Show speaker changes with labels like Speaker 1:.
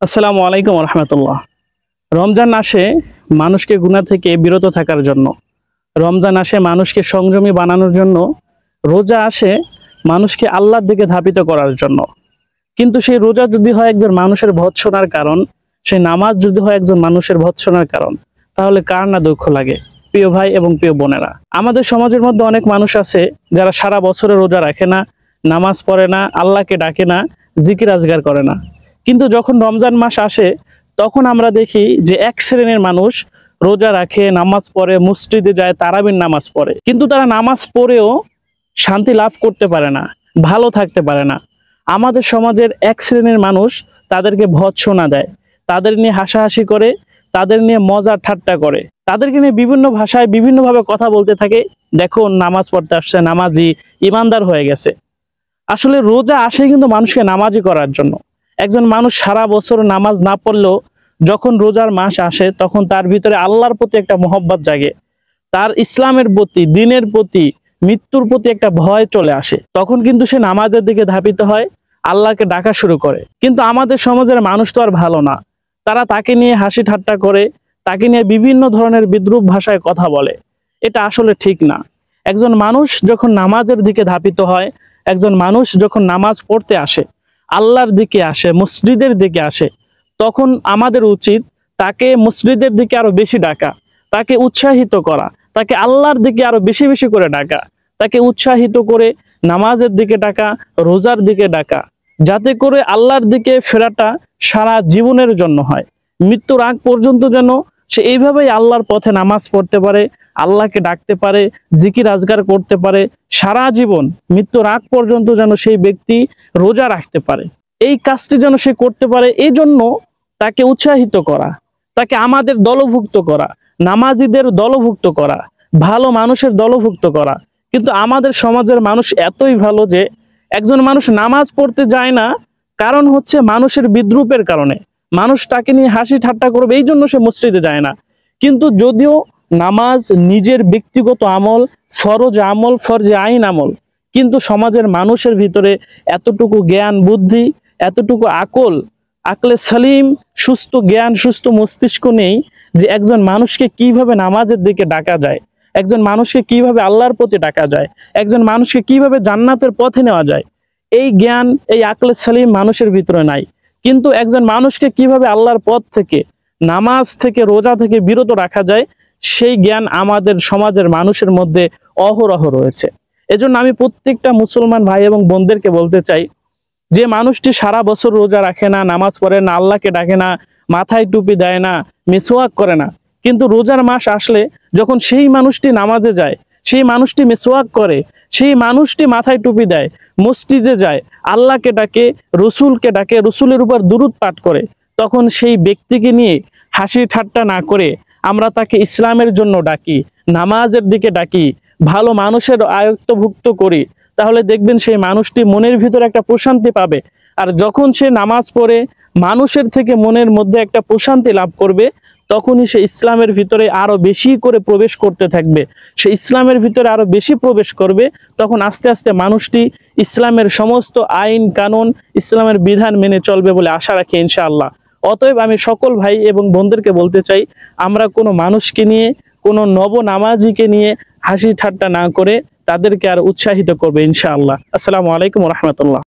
Speaker 1: আসসালামু আলাইকুম রহমতুল্লাহ। রমজান আসে মানুষকে গুনাহ থেকে বিরত থাকার জন্য, রমজান আসে মানুষকে সংযমী বানানোর জন্য, রোজা আসে মানুষকে আল্লাহর দিকে ধাবিত করার জন্য। কিন্তু সেই রোজা যদি হয় একজন মানুষের ভৎসনার কারণ, সেই নামাজ যদি হয় একজন মানুষের ভৎসনার কারণ, তাহলে কার না দুঃখ লাগে? প্রিয় ভাই এবং প্রিয় বোনেরা, আমাদের সমাজের মধ্যে অনেক মানুষ আছে যারা সারা বছরে রোজা রাখে না, নামাজ পড়ে না, আল্লাহকে ডাকে না, জিকির আজগার করে না। কিন্তু যখন রমজান মাস আসে তখন আমরা দেখি যে এক শ্রেণীর মানুষ রোজা রাখে, নামাজ পড়ে, মসজিদে যায়, তারাবির নামাজ পড়ে, কিন্তু তারা নামাজ পড়েও শান্তি লাভ করতে পারে না, ভালো থাকতে পারে না। আমাদের সমাজের এক শ্রেণীর মানুষ তাদেরকে ভৎসনা দেয়, তাদের নিয়ে হাসাহাসি করে, তাদের নিয়ে মজা ঠাট্টা করে, তাদেরকে নিয়ে বিভিন্ন ভাষায় বিভিন্নভাবে কথা বলতে থাকে। দেখো, নামাজ পড়তে আসছে, নামাজি, ইমানদার হয়ে গেছে। আসলে রোজা আসে কিন্তু মানুষকে নামাজি করার জন্য। একজন মানুষ সারা বছর নামাজ না পড়লেও যখন রোজার মাস আসে তখন তার ভিতরে আল্লাহর প্রতি একটা মহব্বত জাগে, তার ইসলামের প্রতি, দ্বীনের প্রতি, মৃত্যুর প্রতি একটা ভয় চলে আসে। তখন কিন্তু সে নামাজের দিকে ধাবিত হয়, আল্লাহকে ডাকা শুরু করে। কিন্তু আমাদের সমাজের মানুষ তো আর ভালো না, তারা তাকে নিয়ে হাসি ঠাট্টা করে, তাকে নিয়ে বিভিন্ন ধরনের বিদ্রূপ ভাষায় কথা বলে। এটা আসলে ঠিক না। একজন মানুষ যখন নামাজের দিকে ধাবিত হয়, একজন মানুষ যখন নামাজ পড়তে আসে, আল্লাহর দিকে আসে, মসজিদের দিকে আসে, তখন আমাদের উচিত তাকে মসজিদের দিকে আরো বেশি ডাকা, তাকে উৎসাহিত করা, তাকে আল্লাহর দিকে আরো বেশি বেশি করে ডাকা, তাকে উৎসাহিত করে নামাজের দিকে ডাকা, রোজার দিকে ডাকা, যাতে করে আল্লাহর দিকে ফেরাটা সারা জীবনের জন্য হয়। মৃত্যুর আগ পর্যন্ত যেন সে এইভাবেই আল্লাহর পথে নামাজ পড়তে পারে, আল্লাহকে ডাকতে পারে, জিকির আজগার করতে পারে, সারা জীবন মৃত্যুর আগ পর্যন্ত যেন সেই ব্যক্তি রোজা রাখতে পারে। এই কাজটি যেন সে করতে পারে, এই জন্য তাকে উৎসাহিত করা, তাকে আমাদের দলভুক্ত করা, নামাজিদের দলভুক্ত করা, ভালো মানুষের দলভুক্ত করা। কিন্তু আমাদের সমাজের মানুষ এতই ভালো যে একজন মানুষ নামাজ পড়তে যায় না, কারণ হচ্ছে মানুষের বিদ্রূপের কারণে। মানুষ তাকে নিয়ে হাসি ঠাট্টা করবে, এই জন্য সে মসজিদে যায় না। কিন্তু যদিও নামাজ নিজের ব্যক্তিগত আমল, ফরজ আমল, ফরজে আইন আমল, কিন্তু সমাজের মানুষের ভিতরে এতটুকু জ্ঞান বুদ্ধি, এতটুকু আকলে সালিম, সুস্থ জ্ঞান, সুস্থ মস্তিষ্ক নেই যে একজন মানুষকে কিভাবে নামাজের দিকে ডাকা যায়, একজন মানুষকে কিভাবে আল্লাহর প্রতি ডাকা যায়, একজন মানুষকে কিভাবে জান্নাতের পথে নেওয়া যায়। এই জ্ঞান, এই আকলে সালিম মানুষের ভিতরে নাই। কিন্তু একজন মানুষকে কিভাবে আল্লাহর পথ থেকে, নামাজ থেকে, রোজা থেকে বিরত রাখা যায়, সেই জ্ঞান আমাদের সমাজের মানুষের মধ্যে অহরহ রয়েছে। এজন্য আমি প্রত্যেকটা মুসলমান ভাই এবং বোনদেরকে বলতে চাই, যে মানুষটি সারা বছর রোজা রাখে না, নামাজ পড়ে না, আল্লাহকে ডাকে না, মাথায় টুপি দেয় না, মিসওয়াক করে না, কিন্তু রোজার মাস আসলে যখন সেই মানুষটি নামাজে যায়, সেই মানুষটি মিসওয়াক করে, সেই মানুষটি মাথায় টুপি দেয়, মসজিদে যায়, আল্লাহকে ডাকে, রসুলকে ডাকে, রসুলের উপর দুরূদ পাঠ করে, তখন সেই ব্যক্তিকে নিয়ে হাসি ঠাট্টা না করে আমরা তাকে ইসলামের জন্য ডাকি, নামাজের দিকে ডাকি, ভালো মানুষের আয়ত্তভুক্ত করি, তাহলে দেখবেন সেই মানুষটি মনের ভিতরে একটা প্রশান্তি পাবে। আর যখন সে নামাজ পড়ে মানুষের থেকে মনের মধ্যে একটা প্রশান্তি লাভ করবে, তখনই সে ইসলামের ভিতরে আরো বেশি করে প্রবেশ করতে থাকবে। সে ইসলামের ভিতরে আরো বেশি প্রবেশ করবে, তখন আস্তে আস্তে মানুষটি ইসলামের সমস্ত আইন কানুন, ইসলামের বিধান মেনে চলবে বলে আশা রাখি ইনশাআল্লাহ। অতএব আমি সকল ভাই এবং বোনদেরকে বলতে চাই, আমরা কোনো মানুষকে নিয়ে, কোনো নবনামাজিকে নিয়ে হাসি ঠাট্টা না করে তাদেরকে আর উৎসাহিত করবে ইনশাআল্লাহ। আসসালামু আলাইকুম ওয়া রাহমাতুল্লাহ।